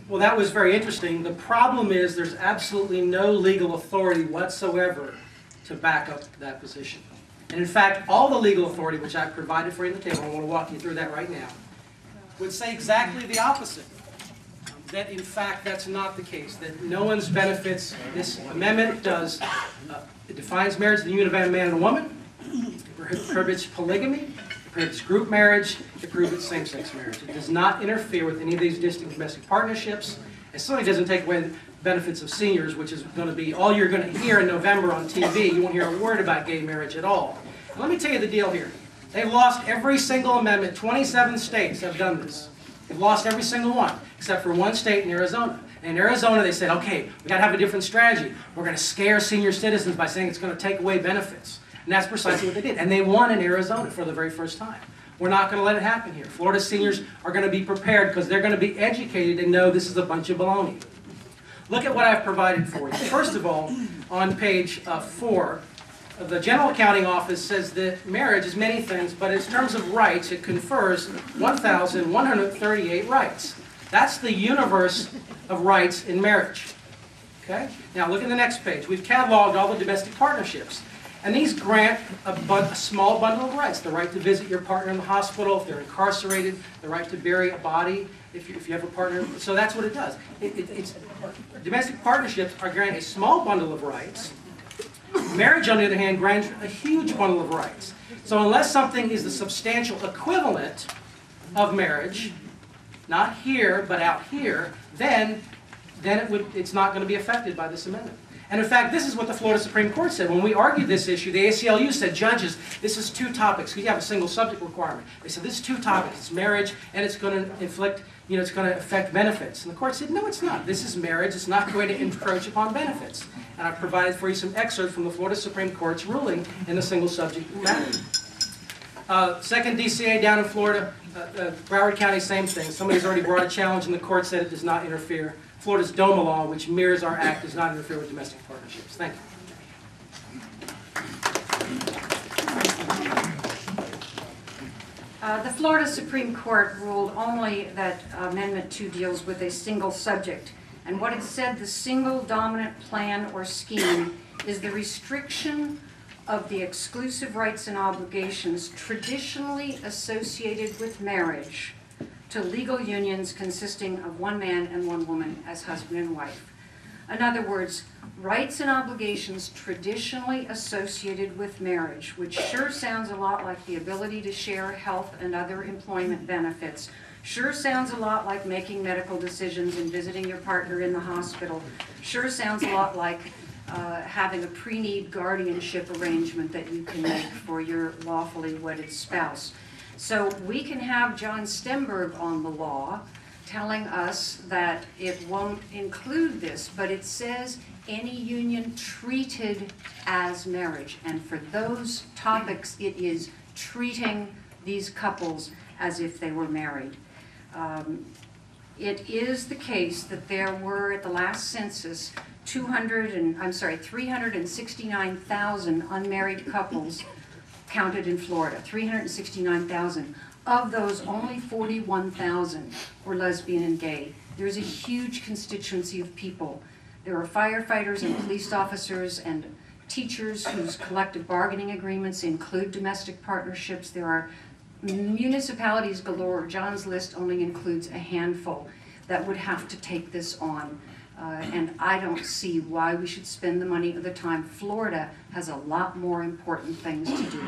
Well, that was very interesting. The problem is there's absolutely no legal authority whatsoever to back up that position. And in fact, all the legal authority which I've provided for you on the table, I want to walk you through that right now, would say exactly the opposite. That in fact that's not the case, that no one's benefits. This amendment does, it defines marriage as the union of a man and a woman, it prohibits polygamy, it prohibits group marriage, it prohibits same-sex marriage. It does not interfere with any of these distinct domestic partnerships. It certainly doesn't take away the benefits of seniors, which is going to be all you're going to hear in November on TV. You won't hear a word about gay marriage at all. And let me tell you the deal here. They've lost every single amendment. 27 states have done this. They've lost every single one, except for one state in Arizona. And in Arizona, they said, okay, we got to have a different strategy. We're going to scare senior citizens by saying it's going to take away benefits. And that's precisely what they did. And they won in Arizona for the very first time. We're not going to let it happen here. Florida seniors are going to be prepared because they're going to be educated and know this is a bunch of baloney. Look at what I've provided for you. First of all, on page 4, the General Accounting Office says that marriage is many things, but in terms of rights, it confers 1,138 rights. That's the universe of rights in marriage. Okay? Now look at the next page. We've cataloged all the domestic partnerships. And these grant a small bundle of rights. The right to visit your partner in the hospital if they're incarcerated, the right to bury a body if you have a partner. So that's what it does. Domestic partnerships are granted a small bundle of rights. Marriage, on the other hand, grants a huge bundle of rights. So unless something is the substantial equivalent of marriage, not here, but out here, then it's not going to be affected by this amendment. And in fact, this is what the Florida Supreme Court said. When we argued this issue, the ACLU said, judges, this is 2 topics, because you have a single subject requirement. They said, this is 2 topics. It's marriage, and it's going to inflict, it's going to affect benefits. And the court said, no, it's not. This is marriage. It's not going to encroach upon benefits. And I've provided for you some excerpts from the Florida Supreme Court's ruling in the single subject matter. Second DCA down in Florida, Broward County, same thing. Somebody's already brought a challenge, and the court said it does not interfere. Florida's DOMA law, which mirrors our act, does not interfere with domestic partnerships. Thank you. The Florida Supreme Court ruled only that Amendment 2 deals with a single subject. And what it said, the single dominant plan or scheme is the restriction of the exclusive rights and obligations traditionally associated with marriage to legal unions consisting of one man and one woman as husband and wife. In other words, rights and obligations traditionally associated with marriage, which sure sounds a lot like the ability to share health and other employment benefits, sure sounds a lot like making medical decisions and visiting your partner in the hospital, sure sounds a lot like having a pre-need guardianship arrangement that you can make for your lawfully wedded spouse. So we can have John Stemberg on the law telling us that it won't include this, but it says any union treated as marriage. And for those topics, it is treating these couples as if they were married. It is the case that there were, at the last census, 369,000 unmarried couples counted in Florida, 369,000. Of those, only 41,000 were lesbian and gay. There's a huge constituency of people. There are firefighters and police officers and teachers whose collective bargaining agreements include domestic partnerships. There are municipalities galore. John's list only includes a handful that would have to take this on. And I don't see why we should spend the money or the time. Florida has a lot more important things to do.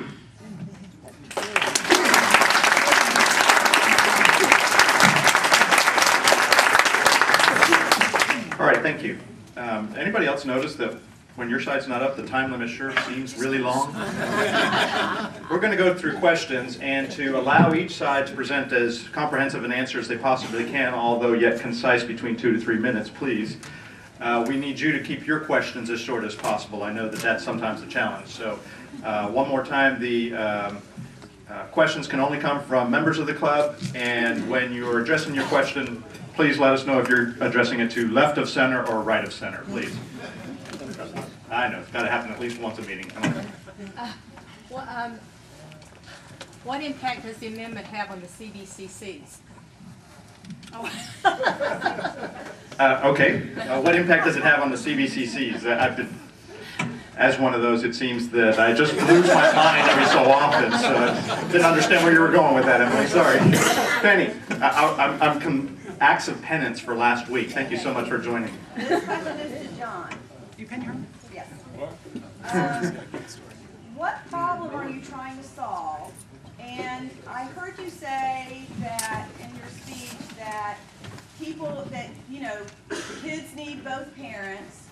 All right, thank you. Anybody else notice that when your side's not up, the time limit sure seems really long? We're going to go through questions, and to allow each side to present as comprehensive an answer as they possibly can, although yet concise, between 2 to 3 minutes, please. We need you to keep your questions as short as possible. I know that that's sometimes a challenge. So one more time, the questions can only come from members of the club, and when you're addressing your question, please let us know if you're addressing it to left of center or right of center, please. I know, it's got to happen at least once a meeting. Come on. What impact does the amendment have on the CBCCs? Okay, what impact does it have on the CVCCs? I've been, as one of those, it seems that I just lose my mind every so often, so I didn't understand where you were going with that, Emily, sorry. Penny, I'm acts of penance for last week. Thank you so much for joining. This question is to John. You Penny, her? Yes. What problem are you trying to solve? And I heard you say that in your speech that kids need both parents,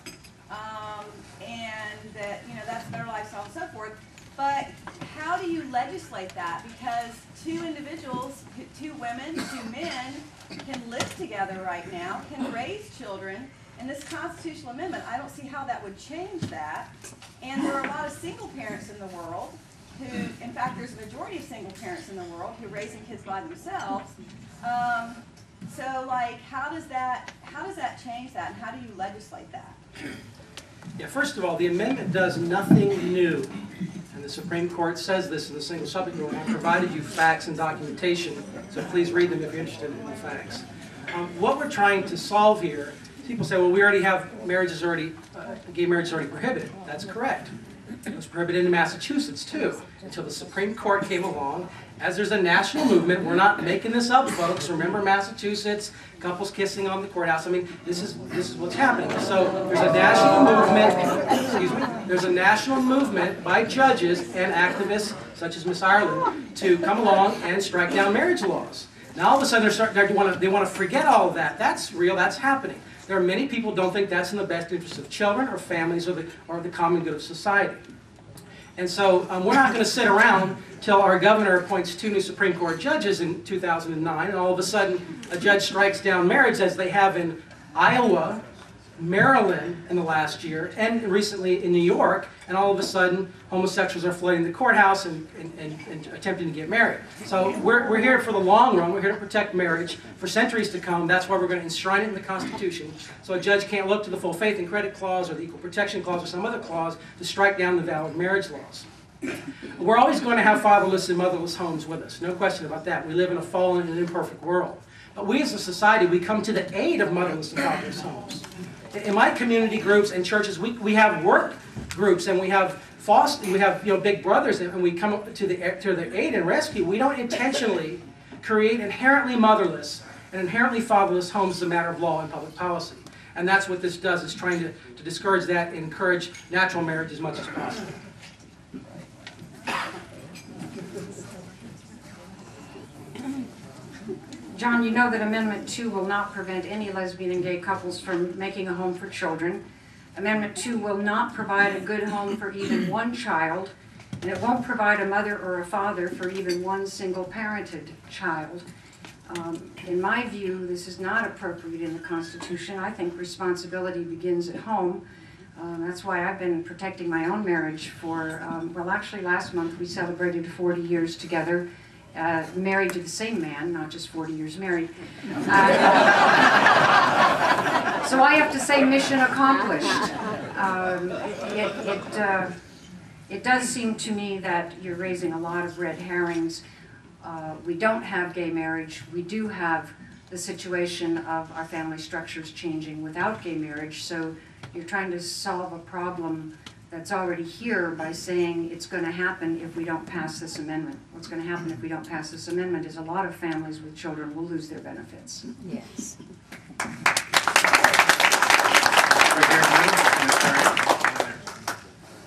and that, that's their lifestyle and so forth. But how do you legislate that? Because two individuals, two women, two men can live together right now, can raise children. And this constitutional amendment, I don't see how that would change that. And there are a lot of single parents in the world who, in fact, there's a majority of single parents in the world who are raising kids by themselves. So, like, how does that change that, and how do you legislate that? Yeah, first of all, the amendment does nothing new. And the Supreme Court says this in the single subject rule. I provided you facts and documentation, so please read them if you're interested in the facts. What we're trying to solve here, people say, well, we already have gay marriage is already prohibited. That's correct. It was prohibited in Massachusetts, too, until the Supreme Court came along. As there's a national movement, we're not making this up, folks. Remember Massachusetts, couples kissing on the courthouse. I mean, this is what's happening. So there's a national movement, there's a national movement by judges and activists, such as Miss Ireland, to come along and strike down marriage laws. Now all of a sudden they want to forget all of that. That's real, that's happening. There are many people who don't think that's in the best interest of children or families or the common good of society. And so we're not going to sit around till our governor appoints 2 new Supreme Court judges in 2009, and all of a sudden a judge strikes down marriage, as they have in Iowa, Maryland in the last year, and recently in New York, and all of a sudden homosexuals are flooding the courthouse and attempting to get married. So we're here for the long run. We're here to protect marriage for centuries to come. That's why we're going to enshrine it in the Constitution, so a judge can't look to the full faith and credit clause or the equal protection clause or some other clause to strike down the valid marriage laws. We're always going to have fatherless and motherless homes with us, no question about that. We live in a fallen and imperfect world. But we as a society, we come to the aid of motherless and fatherless homes. In my community groups and churches, we have work groups, and we have big brothers, and we come to their aid and rescue. We don't intentionally create inherently motherless and inherently fatherless homes as a matter of law and public policy. And that's what this does, is trying to discourage that and encourage natural marriage as much as possible. John, you know that Amendment 2 will not prevent any lesbian and gay couples from making a home for children. Amendment 2 will not provide a good home for even one child, and it won't provide a mother or a father for even one single-parented child. In my view, this is not appropriate in the Constitution. I think responsibility begins at home. That's why I've been protecting my own marriage for, well, actually last month we celebrated 40 years together. Married to the same man, not just 40 years married. So I have to say, mission accomplished. It does seem to me that you're raising a lot of red herrings. We don't have gay marriage. We do have the situation of our family structures changing without gay marriage. So you're trying to solve a problem that's already here by saying it's going to happen if we don't pass this amendment. What's going to happen if we don't pass this amendment is a lot of families with children will lose their benefits. Yes.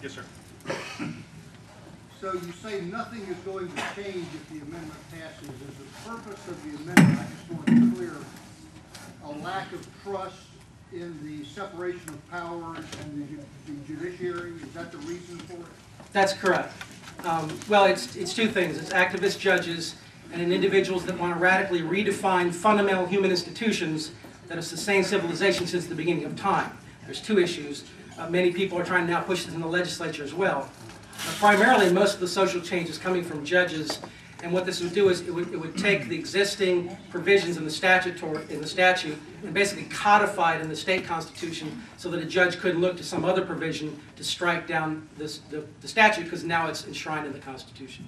Yes, sir. So you say nothing is going to change if the amendment passes. Is the purpose of the amendment, I just want to be clear, a lack of trust in the separation of powers and the judiciary? Is that the reason for it? That's correct. Well, it's 2 things. It's activist judges and individuals that want to radically redefine fundamental human institutions that have sustained civilization since the beginning of time. There's 2 issues. Many people are trying to now push this in the legislature as well. Primarily, most of the social change is coming from judges, and what this would do is it would take the existing provisions in the statute and basically codify it in the state constitution so that a judge couldn't look to some other provision to strike down the statute, because now it's enshrined in the Constitution.